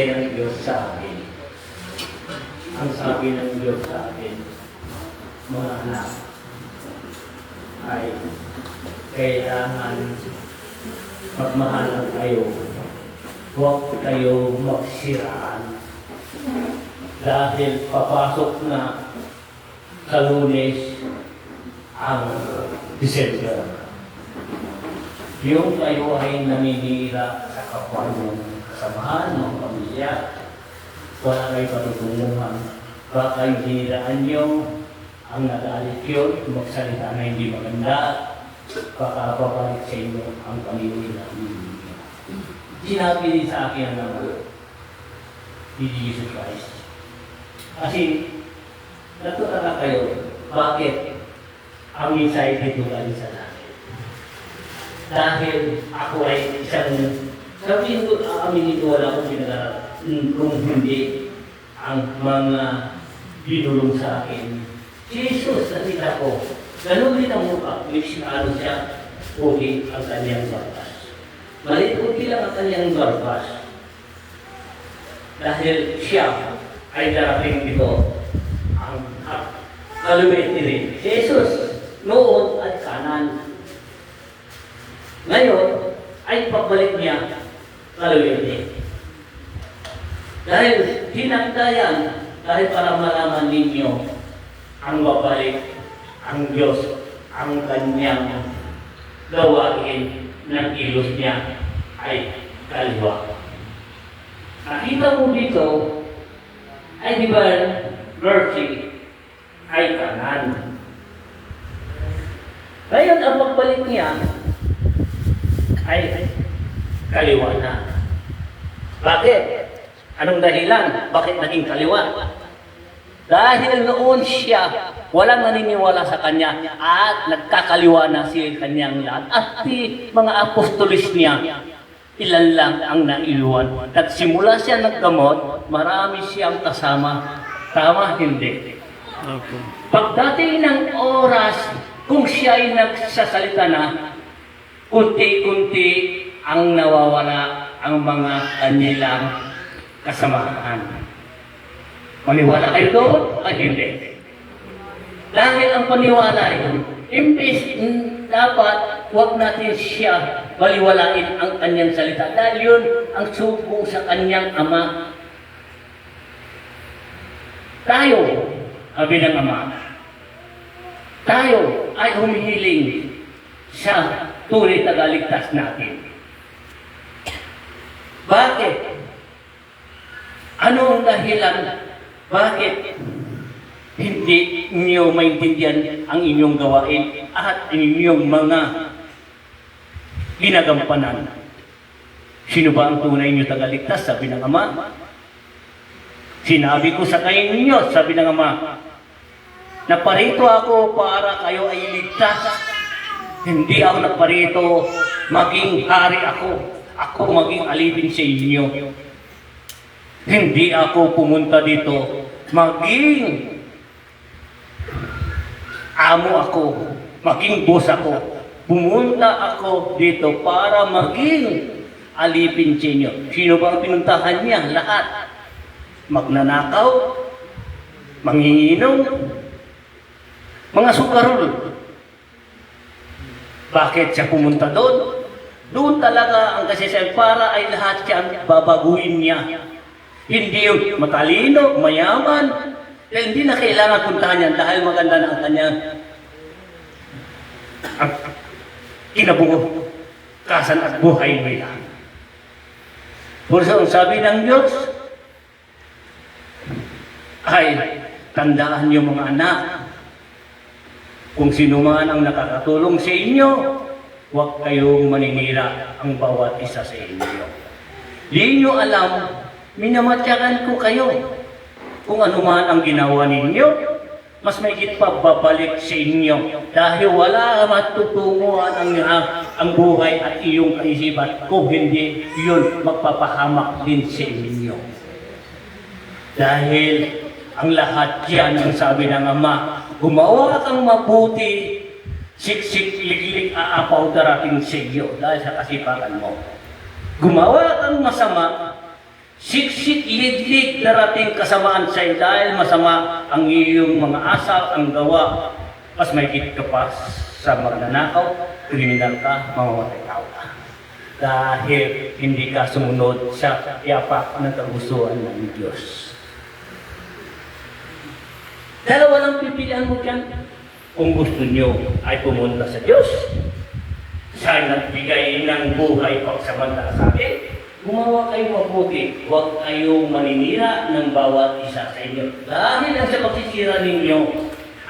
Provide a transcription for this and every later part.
binigay ng Diyos sa akin. Ang sabi ng Diyos sa akin, mga anak, ay kailangan magmahalan kayo. Huwag kayo magsiraan. Dahil papasok na sa Lunes ang December. Yung kayo ay naninira sa kapwa ng kasamahan ng pamilya. Wala kayo patutunguhan. Baka yung hiniraan nyo, ang nagalit yun, magsalita na hindi maganda, baka babalik sa inyo ang pamilya. Sinabi din sa akin ang naman ni Jesus Christ. Kasi, natutala kayo, bakit ang mensahe dito galing sa natin? Dahil ako ay isang, sabihin ko, aminin ko, wala akong pinag kung hindi ang mga binulong sa akin. Si Jesus, nakita ko, ganun din ang mukha, which ano siya, puhi ang kanyang barbas. Maliit-puti lang ang kanyang barbas. Dahil siya ay darating dito ang kaluwete rin. Si Jesus, noon at kanan. Ngayon, ay pagbalik niya kaluwete. Dahil hinagdayan, dahil para malaman ninyo ang babalik, ang Diyos, ang kanyang gawain ng kilos niya ay kaliwa. Nakita mo dito, ay di ba, mercy ay kanan. Ngayon, ang pagbalik niya ay kaliwa na. Bakit? Anong dahilan? Bakit naging kaliwa? Dahil noon siya, walang naniniwala sa kanya at nagkakaliwa na siya kanyang lahat. At di mga apostolis niya, ilan lang ang naiwan. Nagsimula siya naggamot, marami siyang kasama. Tama, hindi. Okay. Pagdating ng oras, kung siya ay nagsasalita na, kunti-kunti ang nawawala ang mga kanilang kasamahan. Maniwala kayo doon? Ay hindi. Dahil ang paniwala yun, imbis dapat huwag natin siya baliwalain ang kanyang salita. Dahil yun ang subo sa kanyang ama. Tayo, sabi ng ama, tayo ay humihiling sa tunay tagaligtas natin. Bakit? Ano ang dahilan? Bakit hindi niyo maintindihan ang inyong gawain at inyong mga ginagampanan? Sino ba ang tunay niyo tagaligtas? Sabi ng ama. Sinabi ko sa kayo ninyo, sabi ng ama, na parito ako para kayo ay ligtas. Hindi ako naparito, maging hari ako. Ako maging alipin sa inyo. Hindi ako pumunta dito, maging amo ako, maging boss ako. Pumunta ako dito para maging alipin sa inyo. Sino ba ang pinuntahan niya? Lahat. Magnanakaw, manginginom, mga sukarol. Bakit siya pumunta doon? Doon talaga ang kasisayan para ay lahat siya babaguhin niya. Hindi yung matalino, mayaman, hindi na kailangan puntahan yan dahil maganda na ang kanyang kinabukasan at buhay nila. Purso ang sabi ng Diyos, ay tandaan niyo mga anak, kung sino man ang nakakatulong sa inyo, huwag kayong maninira ang bawat isa sa inyo. Di nyo alam, minamatyakan ko kayo. Kung ano man ang ginawa ninyo, mas mahigit pa babalik sa inyo. Dahil wala matutunguhan ang buhay at iyong kaisipan kung hindi yun magpapahamak din sa inyo. Dahil ang lahat yan, ang sabi ng ama, gumawa kang mabuti, siksik, liglig, aapaw darating sa iyo dahil sa kasipagan mo. Gumawa kang masama, Siksik, lidlig, darating kasamaan sa'yo dahil masama ang iyong mga asal, ang gawa. Mas may ka pa sa magnanakaw, kriminal ka, mamamatay tao ka. Dahil hindi ka sumunod sa yapak ng kagustuhan ng Diyos. Dalawa lang pipilian mo dyan. Kung gusto nyo ay pumunta sa Diyos, siya nagbigay ng buhay pagsamantala sa atin, gumawa kayo mabuti, huwag kayong maninira ng bawat isa sa inyo. Dahil ang sa pagsisira ninyo,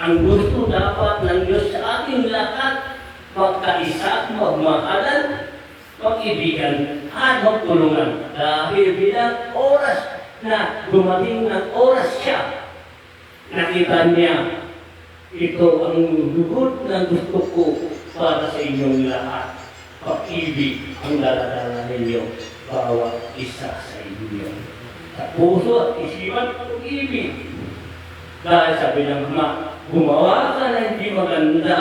ang gusto dapat ng Diyos sa ating lahat, magkaisa, magmahalan, mag-ibigan, at magtulungan. Dahil bilang oras na dumating ng oras siya, nakita niya, ito ang lugod na gusto ko para sa inyong lahat. Pag-ibig ang daladala ninyo. Bawat isa sa inyo. Sa puso at isipan, pag-ibig. Dahil sabi ng Ama, gumawa ka na hindi maganda,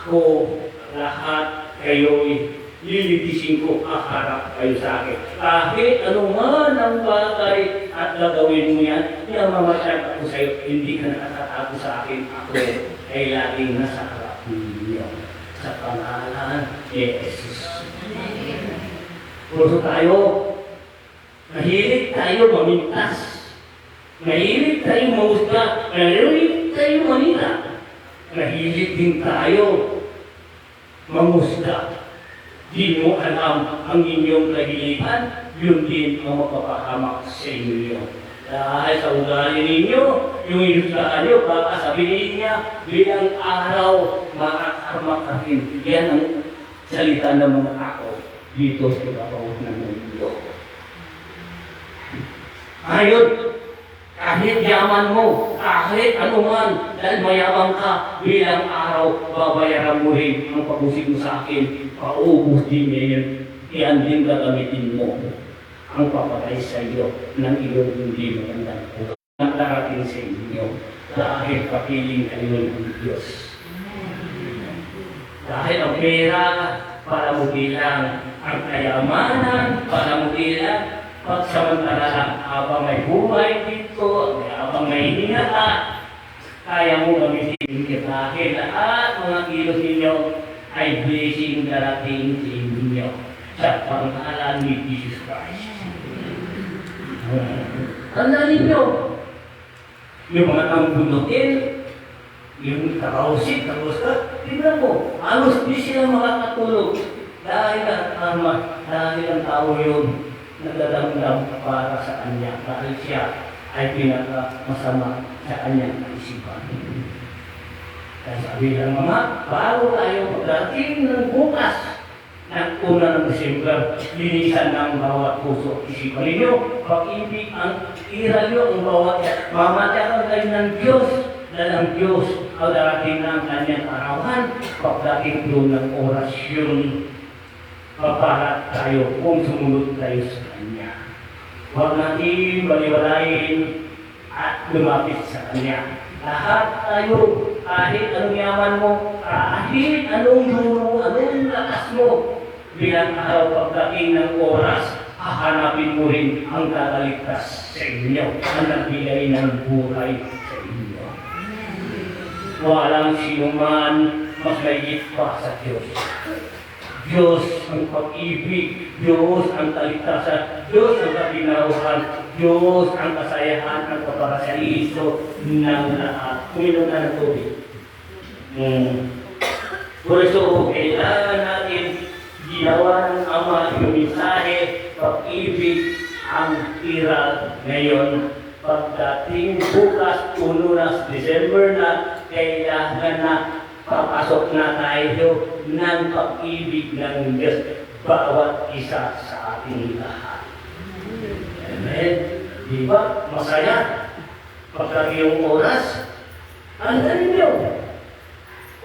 ako lahat kayo'y lilitisin ko, haharap kayo sa akin. Kahit anuman ang bagay at gagawin mo yan, mamatay ako sa iyo, hindi ka nakatago sa akin. Ako ay laging nasa harap ninyo. Sa pangalan ni Jesus. Puso tayo, mahilig tayo mamintas, mahilig tayo mahusga, mahilig tayo manira, mahilig din tayo mamusga. Di mo alam ang inyong kahiligan, yun din ang mapapahamak sa inyo. Dahil sa ugali ninyo, yung ilusaan nyo, baka sabihin niya, bilang araw, makakamakin. Yan ang salita ng mga tao dito sa ibabaw ng mundo. Ngayon, kahit yaman mo, kahit anuman, dahil mayabang ka, bilang araw, babayaran mo rin ang pag-usig mo sa akin, paubos din niya yun, iyan din gagamitin mo ang papatay sa iyo ng iyong hindi magandang buhay na darating sa inyo dahil kapiling kayo ng Diyos. Dahil ang pera para mo bilang ang kayamanan, para mo bilang pagsamantala lang habang may buhay dito, habang may hinga ka, kaya mo gamitin dahil lahat mga kilos ninyo ay blessing darating sa inyo sa pangalan ni Jesus Christ. Tandaan ninyo, yung mga tambunutin, yung kakausip, tingnan mo, halos di sila makakatulog dahil ang tao yun nagdadamdam para sa kanya dahil siya ay pinakamasama sa kanyang kaisipan. Kaya sabi ng mga, bago tayo magdating ng bukas ng una ng December, linisan ng bawat puso at isipan ninyo, pag-ibig ang iralyo ang bawat mamatakan kayo ng Diyos dahil ang Diyos ang darating ng kanyang arawan pagdating doon ng orasyon. Paparat tayo kung sumunod tayo sa Kanya. Huwag natin baliwalayin at lumapit sa Kanya. Lahat tayo, kahit anong yaman mo, kahit anong duro, anong lakas mo, bilang araw pagdating ng oras, hahanapin mo rin ang kakaligtas sa inyo, ang nagbigay ng buhay sa inyo. Walang sino man mas mayigit pa sa Diyos. Diyos ang pag-ibig, Diyos ang kaligtasan, Diyos ang kapinahuhan, Diyos ang kasayahan, ang kaparasaliso ng lahat. Kuminom na ng tubig. Por eso, kailangan natin ginawa ng Ama yung mensahe, pag-ibig ang iral ngayon. Pagdating bukas, 1 na December na, kailangan na papasok na tayo ng pag-ibig ng Diyos bawat isa sa ating lahat. Amen. Di ba? Masaya. Pagkat yung oras, andan nyo.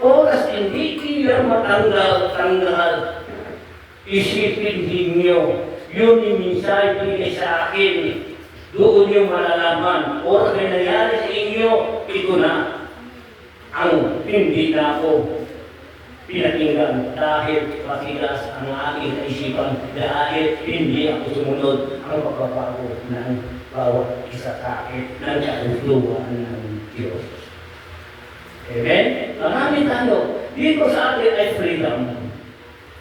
Oras hindi kaya matanggal-tanggal. Isipin ninyo, yun yung mensahe pinigay sa akin. Doon yung malalaman. Oras na nangyari sa inyo, ito na. Ang hindi na ako pinakinggan dahil matigas ang aking kaisipan dahil hindi ako sumunod ang pagpapago ng bawat isa sa akin ng kagustuhan ng Diyos. Amen? Marami tayo. Dito sa atin ay freedom.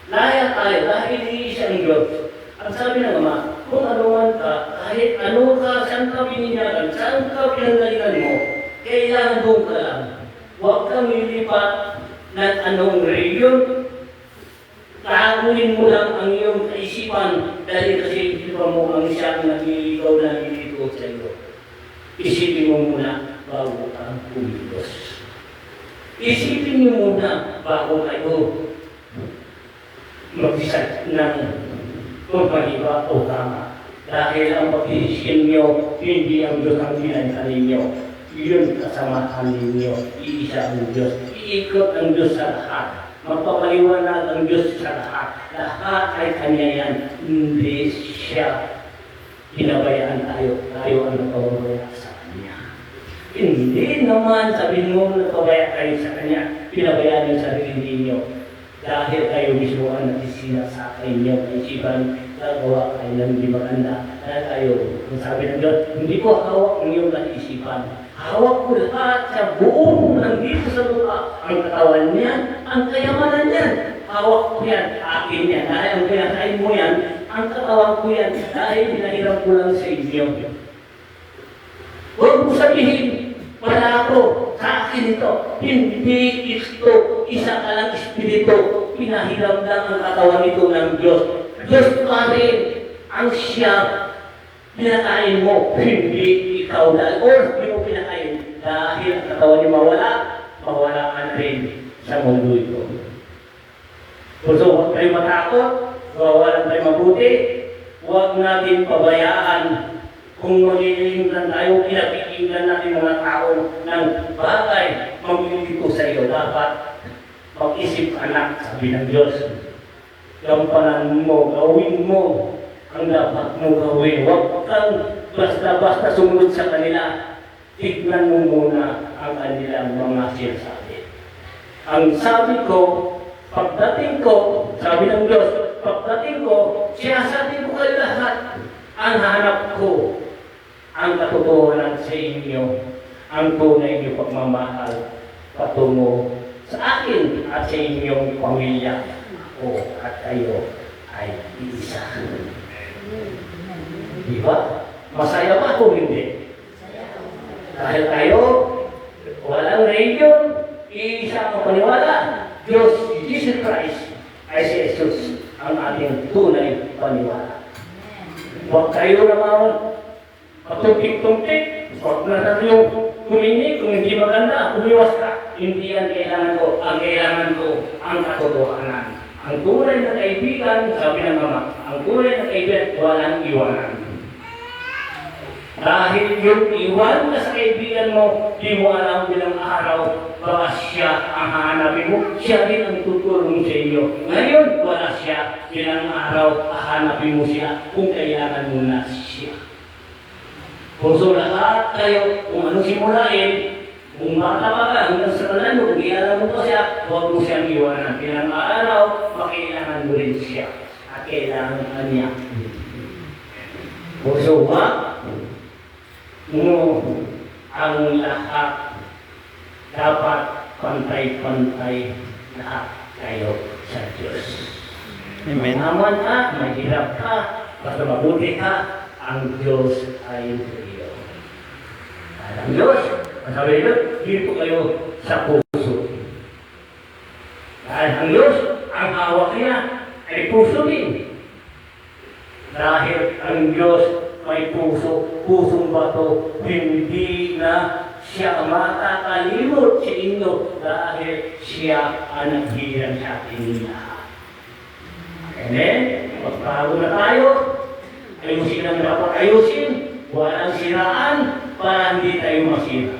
Laya tayo dahil hindi siyang Diyos. Ang sabi ng Ama, kung anuman ka, kahit ano ka, saan ka bininyagan, saan ka pinanggalingan mo, kailangan doon ka lang. Huwag kang lilipat ng anong region. Tagunin mo lang ang iyong kaisipan dahil kasi isipan mo ang siyang nag-iigaw na nilito sa iyo. Isipin mo muna bago ka kumilos. Isipin niyo muna bago kayo mag-decide ng magmaliba o tama. Dahil ang pag-iisip niyo, hindi ang Diyos ang ginagawa ninyo. Yun kasamahan ninyo. Iisa ang Diyos. Iikot ang Diyos sa lahat. Magpapaliwanag ang Diyos sa lahat. Lahat ay Kanya yan. Hindi siya pinabayaan tayo. Tayo ang nagpapabaya sa Kanya. Hindi naman sabihin mo nagpapabaya tayo sa Kanya. Pinabayaan yung sarili ninyo. Dahil kayo mismo ang nagsisina sa inyong kaisipan, nagawa kayo ng hindi maganda. Dahil kayo, kung sabi ng Diyos, hindi ko hawak ng iyong kaisipan. Hawak ko lahat sa buong nandito sa lupa. Ang katawan niyan, ang kayamanan niyan. Hawak ko yan, akin yan. Dahil ang pinakain mo yan, ang katawan ko yan. Dahil pinahiram ko lang sa inyo. Huwag mo sabihin, wala ako, sa akin ito. Hindi ito, isa ka lang espiritu. Pinahiram lang ang katawan nito ng Diyos. Diyos pa rin ang siyang pinakain mo. Hindi ikaw dahil, or hindi mo pinakain. Dahil ang katawan niyo mawala ka na rin sa mundo ito. So, huwag tayo matakot, huwag tayo mabuti, huwag natin pabayaan kung magiginglan tayo, pinapikinggan natin mga tao ng bagay, magiging sa iyo. Dapat mag-isip anak, sabi ng Diyos. Gampanan mo, gawin mo ang dapat mo gawin. Huwag kang basta-basta sumunod sa kanila. Tignan mo muna ang kanilang mga sinasabi. Ang sabi ko, pagdating ko, sabi ng Diyos, pagdating ko, sinasabi ko kayo lahat, ang hanap ko, ang katotohanan sa inyo, ang tunay niyo pagmamahal patungo sa akin at sa inyong pamilya o at kayo ay isa. Di ba? Masaya ba kung hindi? Dahil tayo, walang religion, iisa ang paniwala. Diyos, Jesus Christ, ay si Jesus, ang ating tunay paniwala. Huwag kayo naman patumpik-tumpik, huwag na tayo humingi kung hindi maganda, umiwas ka. Hindi ang kailangan ko. Ang kailangan ko, ang katotohanan. Ang tunay na kaibigan, sabi ng Ama, ang tunay na kaibigan, walang iwanan. Dahil yung iwan ka sa kaibigan mo, di mo alam bilang araw, baka siya ang hahanapin mo, siya rin ang tutulong sa inyo. Ngayon, wala siya, bilang araw, hahanapin mo siya kung kailangan mo na siya. Kung so lahat kayo, kung ano simulain, kung bata pa ka, hanggang sa kanan mo, kung iyalan mo pa siya, huwag mo siyang iwanan. Bilang araw, makailangan mo rin siya. At kailangan ka niya. Kung so mo ang lahat dapat pantay-pantay lahat kayo sa Diyos. Amen. Mahaman ka, mahirap ka, basta mabuti ka, ang Diyos ay sa iyo. Ang Diyos, masabi nito, dito kayo sa puso. Dahil ang Diyos, ang hawak niya ay puso din. Dahil ang Diyos may puso, pusong bato, hindi na siya makakalimot sa inyo dahil siya ang naghihirang sa ating lahat. Amen? Magbago na tayo. Ayusin ang dapat ayusin. Walang siraan para hindi tayo masira.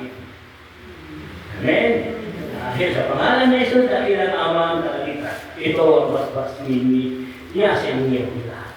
Amen? Dahil sa pangalan ni Jesus, dahil ang Ama ang Tagalitas, ito ang basbas niya sa inyo lahat.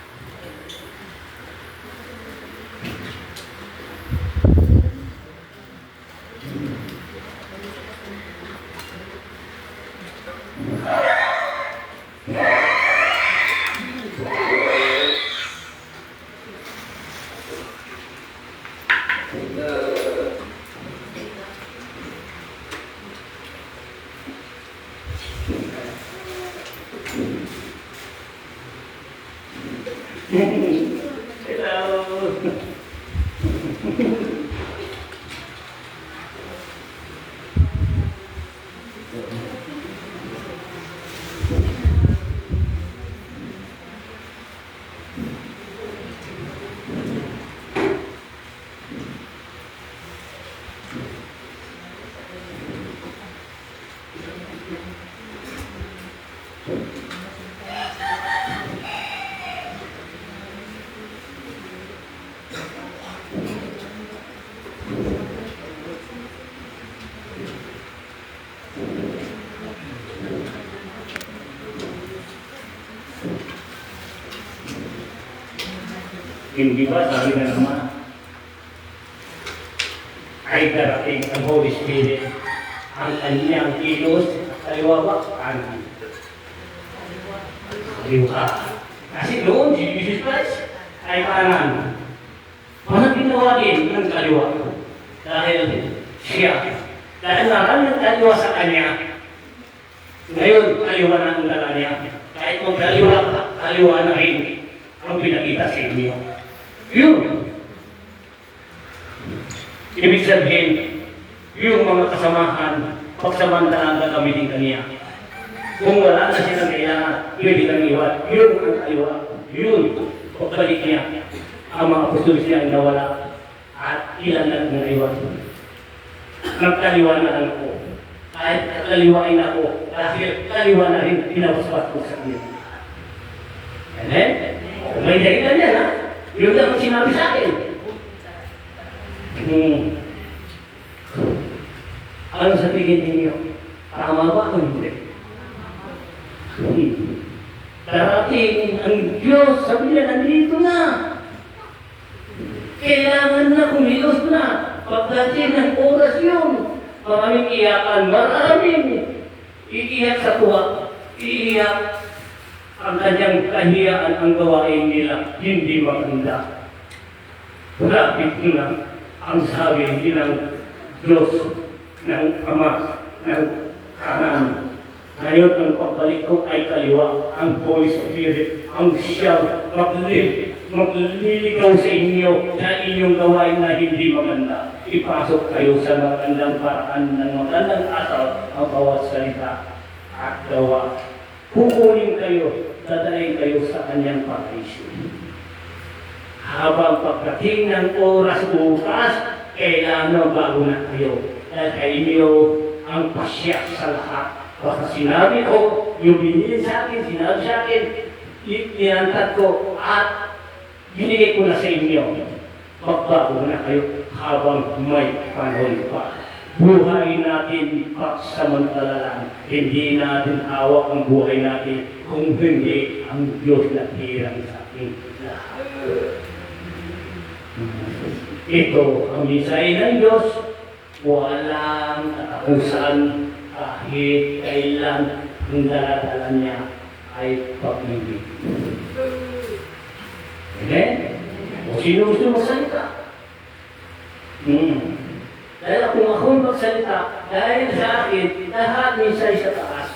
Hindi ba, sabi na naman, ay darating ang Holy Spirit, ang kanyang kilos, kaliwa ba? Kanan. Kaliwa. Kasi doon, si Jesus Christ ay kanan. Mga tinawagin ng kaliwa. Dahil siya, dahil maraming kaliwa sa kanya, ngayon, kaliwa na ang dala niya. Kahit kung kaliwa na rin ang pinakita sa inyo. Yun. Ibig sabihin, yung mga kasamahan, pagsamantalang gagamitin kaniya. Kung wala na silang kailangan, pwede kang iwan. Yun ang kaliwa. Yun. Pagbalik niya, ang mga apostol siya ang nawala. At ilan lang ang naiwan. Nagkaliwa na lang ako. Kahit kaliwain ako, dahil kaliwa na rin, pinawaswas ko sa kanya. May dahilan yan, ha? Yun lang ang sinabi sa akin. Ano sa tingin ninyo? Tama ba o hindi? Darating ang Diyos, sabi niya, nandito na. Kailangan na kumilos na. Pagdating ng oras yun, maraming iyakan, maraming iiyak sa tuwa, iiyak ang kanyang kahiyaan ang gawain nila, hindi maganda. Lapit na ang sabi ng Diyos ng Ama ng kanan. Ngayon ang pagbalik ko ay kaliwa, ang Holy Spirit, ang siyang magliligaw sa inyo na inyong gawain na hindi maganda. Ipasok kayo sa magandang paraan ng magandang asal ang bawat salita at gawa. Kukunin kayo, dadalhin kayo sa kanyang paraiso. Habang pagdating ng oras bukas, kailangan bago na kayo. Dahil kayo ang pasya sa lahat. Baka sinabi ko, yung binili sa akin, sinabi sa akin, inantad ko at binigay ko na sa inyo. Magbago na kayo habang may panahon pa. Buhay natin pagsamantala lang. Hindi natin hawak ang buhay natin kung hindi ang Diyos na hirang sa ating lahat. Ito ang misay ng Diyos. Walang katapusan kahit kailan ang daladala niya ay pag-ibig. Okay? O sino gusto magsalita? Dahil kung ako magsalita, dahil sa akin, lahat misay sa taas.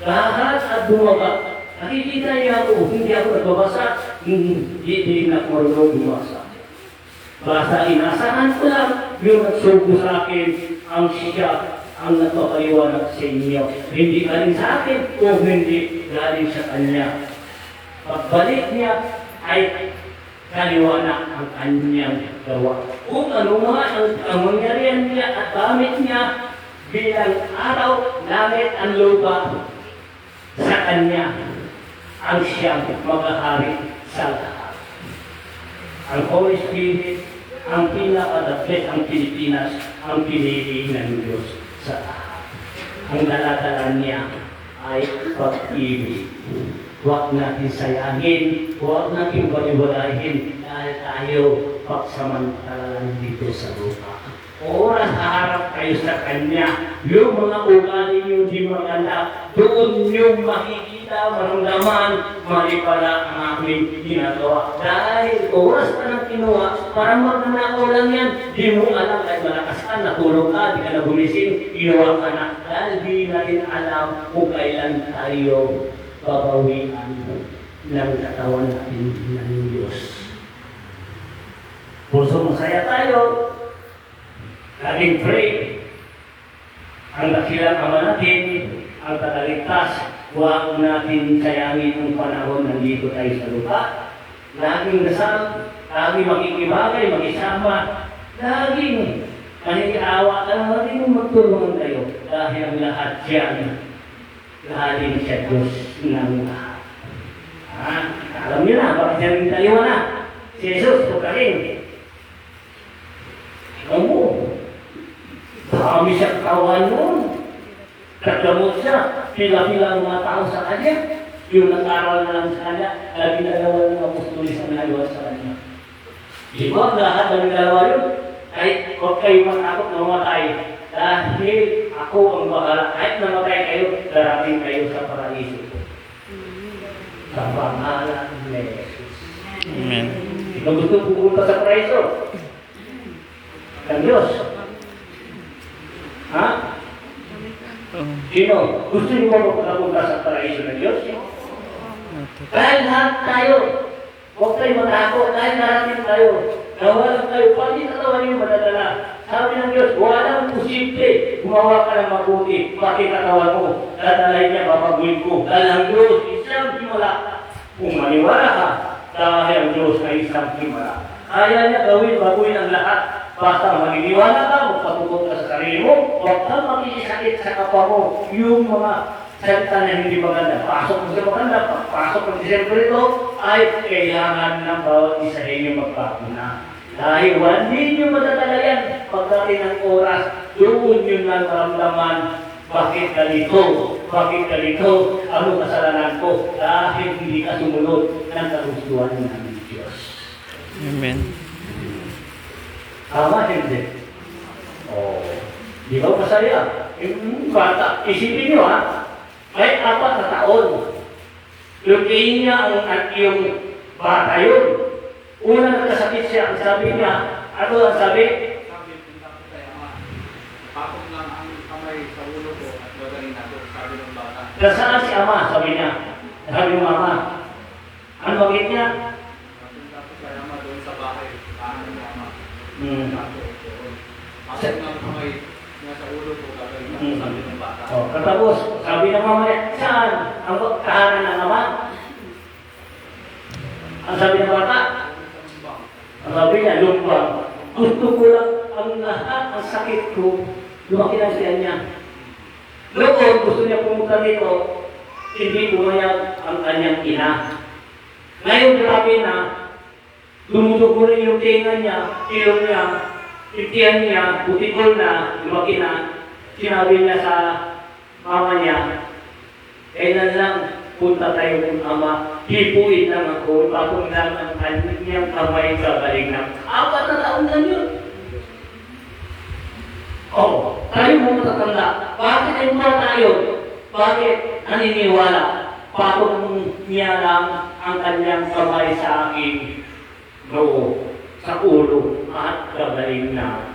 Lahat at bumaba. Nakikita niya ako, hindi ako nagbabasa, hindi na ako marunong bumasa. Basta inasahan ko lang, yung nagsugo sa akin, ang siya, ang nagpapaliwanag sa inyo. Hindi galing sa akin, o hindi galing sa kanya. Pagbalik niya, ay kaliwa na ang kanyang gawa. Kung ano nga ang mangyarihan niya at gamit niya bilang araw, langit ang lupa sa kanya ang siyang maghahari sa lahat. Ang Holy Spirit, ang pinaka-dapit ang Pilipinas, ang pinili ng Diyos sa lahat. Ang daladala niya ay pag-ibig. Huwag natin sayangin, huwag natin baliwalahin dahil tayo pagsamantalaan dito sa lupa. Oras haharap kayo sa Kanya, yung mga ugali yung di maganda, doon yung makikita, maramdaman, mali pala ang aming ginagawa. Dahil oras ka nang kinuha, parang magnanakaw lang yan, di mo alam kahit malakas ka, natulog ka, di ka na gumising, ginawa ka na. Dahil di natin alam kung kailan tayo babawian ng katawan natin ng Diyos. Puso masaya tayo, laging pray, ang dakilang Ama natin, ang tagaligtas, huwag natin sayangin ang panahon nandito tayo sa lupa. Laging dasal, laging makikibagay, makisama, laging maniawa ka naman rin magtulungan kayo dahil ang lahat yan galing sa Diyos ng lahat. Alam niyo na, bakit siya nagtaliwa na? Si Jesus, pagkaling. Ikaw mo, dami siya kawan noon. Nagdamot siya, pila-pila ang mga tao sa kanya. Yung nag-aral na lang sa kanya, ginagawa ng apostolis ang naiwas sa kanya. Di ba, lahat ng dalawa yun? Kahit huwag kayo matakot na mamatay. Dahil ako ang bahala. Kahit namatay kayo, darating kayo sa paraiso. Sa pangalan ni Jesus. Amen. Ikaw gusto pupunta sa paraiso? Ng Diyos. Ha? Sino? Gusto niyo ba magpunta sa paraiso ng Diyos? Dahil lahat tayo. Huwag kayo matakot. Dahil narating tayo. Nawalan tayo. Pati katawan niyo madadala. Sabi ng Diyos, walang posible. Gumawa ka ng mabuti. Pati katawan mo. Dadalay niya, babaguhin ko. Dahil ang Diyos, isang himala. Kung maniwala ka, dahil ang Diyos ay isang himala. Kaya niya gawin, baguhin ang lahat. Basta maniniwala ka, magpatutok ka sa sarili mo, huwag kang makikisakit sa kapwa mo. Yung mga salita na hindi maganda, pasok mo sa maganda, pasok ng December ito, ay kailangan ng bawat isa inyo magbago na. Dahil hindi nyo madadala yan pagdating ng oras, doon yun lang maramdaman, bakit ganito? Bakit ganito? Ano kasalanan ko? Dahil hindi ka sumunod ng kagustuhan ng Diyos. Amen. Tama, hindi. Oh, di ba masaya? Yung bata, isipin nyo ha, may 4 na taon. Lutiin niya yung bata yun. Una nagkasakit siya, ang sabi niya, ano ang sabi? Pakot lang ang kamay sa ulo ko at gagaling ako, sabi ng bata. Nasaan si ama? Sabi niya. Sabi ng mama. Ano bakit niya? Papunta ko sa ama doon sa bahay, tahanan ng ama. Pakot lang ang kamay niya sa ulo ko, gagaling ako, sabi ng bata. Oh, katapos, sabi ng mama niya, saan ang tahanan ng ama? Ang sabi ng bata, ang sabi niya, lumbang. Gusto ko lang ang lahat, ang sakit ko, lumaki lang siya niya. Noon, gusto niya pumunta dito, hindi pumayag ang kanyang ina. Ngayon, grabe na, dumudugo rin yung tinga niya, ilong niya, itiyan niya, butikol na, lumaki na. Sinabi niya sa mama niya, kailan lang punta tayo ng ama, hipuin lang ako, ipapong lang ang kanyang kamay gagaling na. 4 na taon na yun. Oh, tayo mo matatanda. Bakit ay mga tayo? Bakit naniniwala? Patong niya lang ang kanyang kamay sa aking noo, sa ulo, at gagaling na.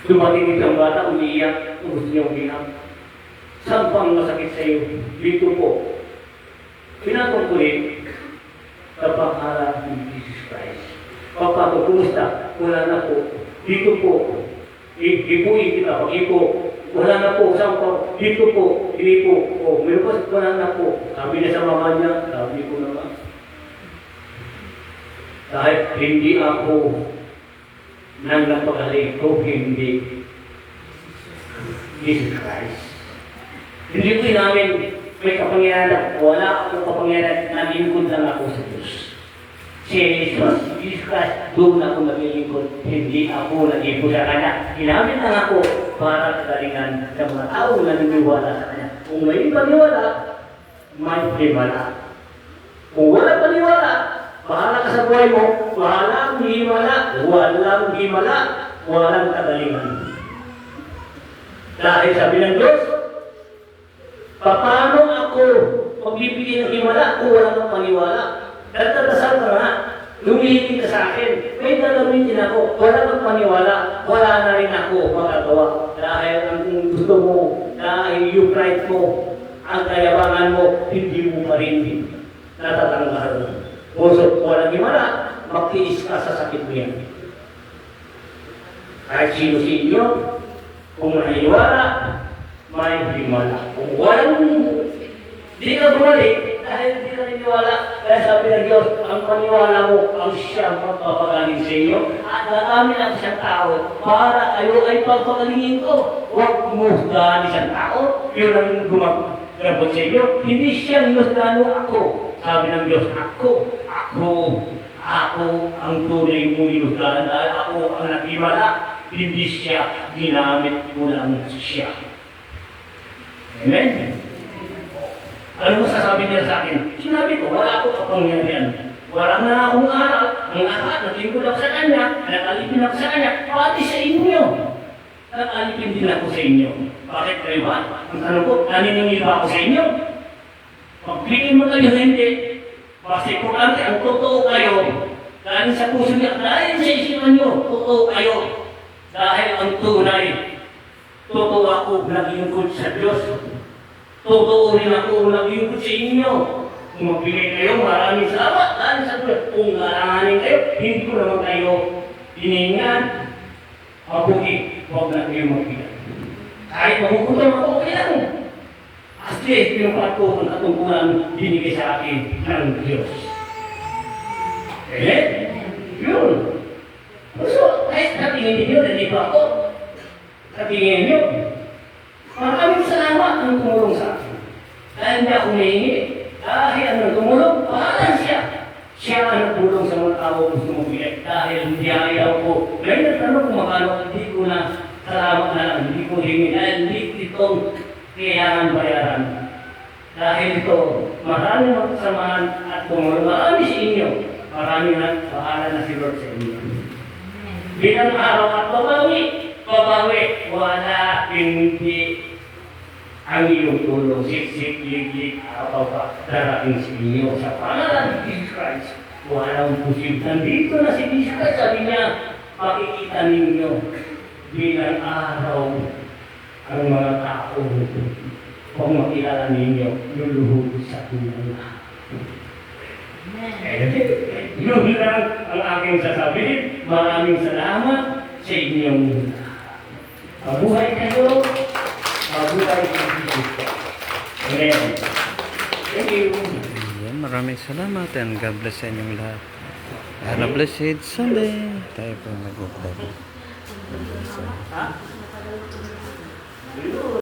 Dumating itong bata, umiiyak, gusto niya umiyak. Saan pang masakit sa iyo? Dito po. Pinatungkulin sa pangalan ni Jesus Christ. Papa ko, kumusta? Wala na po. Dito po. Ipuin kita. Pag-ipo. Wala na po. Saan pa? Dito po. Inipo. O, meron pa. Wala na po. Sabi niya sa mama niya. Sabi ko naman. Dahil hindi ako nang napagaling ko, hindi. Jesus Christ. Hindi ko namin may kapangyarihan. Wala akong kapangyarihan. Nalingkod lang ako sa Diyos. Si Jesus Christ, doon ako naglilingkod. Hindi ako nag-ipo sa Kanya. Ginamit lang ako para kagalingan ng mga tao na naniniwala sa Kanya. Kung may paniwala, may himala. Kung wala paniwala, bahala ka sa buhay mo. Walang himala. Walang himala. Walang kagalingan. Dahil sabi ng Diyos, paano ako magbibigay ng himala kung wala kang paniwala? Nagdadasal ka nga, lumihitin ka sa akin, may gagawin din ako, wala kang paniwala, wala na rin ako magagawa. Dahil ang gusto mo, dahil yung pride mo, ang kayabangan mo, hindi mo pa rin natatanggal. Puso, walang himala, magtiis ka sa sakit mo yan. Kahit sino sa inyo, kung naniwala, may himala. Kung walang di ka bumalik, dahil hindi ka niniwala, dahil sabi ng Diyos, ang paniwala mo, ang siyang magpapagaling sa inyo, at naamin ang isang tao, para kayo ay pagpagalingin ko. Huwag mo husgahan isang tao, yun ang gumagabot sa inyo. Hindi siya hinusgano ako. Sabi ng Diyos, ako ang tuloy mo hinusgahan, dahil ako ang nagimala, hindi siya, ginamit mo lang siya. Amen? Ano mo sasabi niya sa akin? Sinabi ko, wala ako kapangyarihan. Wala na akong araw, ang lahat, naglingkod ako sa kanya, nakalipin ako sa kanya, pati sa inyo. Nakalipin din ako sa inyo. Bakit kayo ba? Ang tanong ko, naniningil ba ako sa inyo? Pagpiliin mo kayo, hindi. Basta importante, ang totoo kayo. Dahil sa puso niya, dahil sa isipan niyo, totoo kayo. Dahil ang tunay, totoo ako naglingkod sa Diyos. Totoo rin ako naglingkod sa inyo. Kung magbigay kayo, maraming salamat. Dahil sa Diyos, kung maranganin kayo, hindi ko naman kayo hiningan. Mabuti, huwag na kayo magbigay. Kahit mahukutan ako, okay lang. Kasi pinukat ko ang katungkulan binigay sa akin ng Diyos. Yun. So, kahit katingin ninyo, nandito ako. Katingin ninyo, maraming salamat ang tumulong sa akin. Dahil hindi ako mahingi. Dahil ang tumulong, pahalan siya. Siya ang nagtulong sa mga tao gusto magbigay. Dahil hindi ayaw ko. Ngayon nagtanong kung makano, hindi ko na salamat na lang. Hindi ko hingi. Dahil hindi itong kailangan bayaran. Dahil ito, maraming magsamahan at tumulong. Marami sa inyo. Maraming bahala na si Lord sa inyo. Bilang araw at babawi, wala, hindi ang iyong tulong, siksik, liglig, araw pa, darating sa inyo sa pangalan ni Jesus Christ. Walang posible. Nandito na si Jesus Christ, sabi niya, makikita ninyo bilang araw ang mga tao kung makilala ninyo, luluhod sa tunay na. Yun lang ang aking sasabihin. Maraming salamat sa inyong mabuhay kayo. Mabuhay sa Jesus. Amen. Thank you. Ayan, maraming salamat and God bless sa inyong lahat. Have a blessed Sunday. Tayo po mag-vlog. Ha?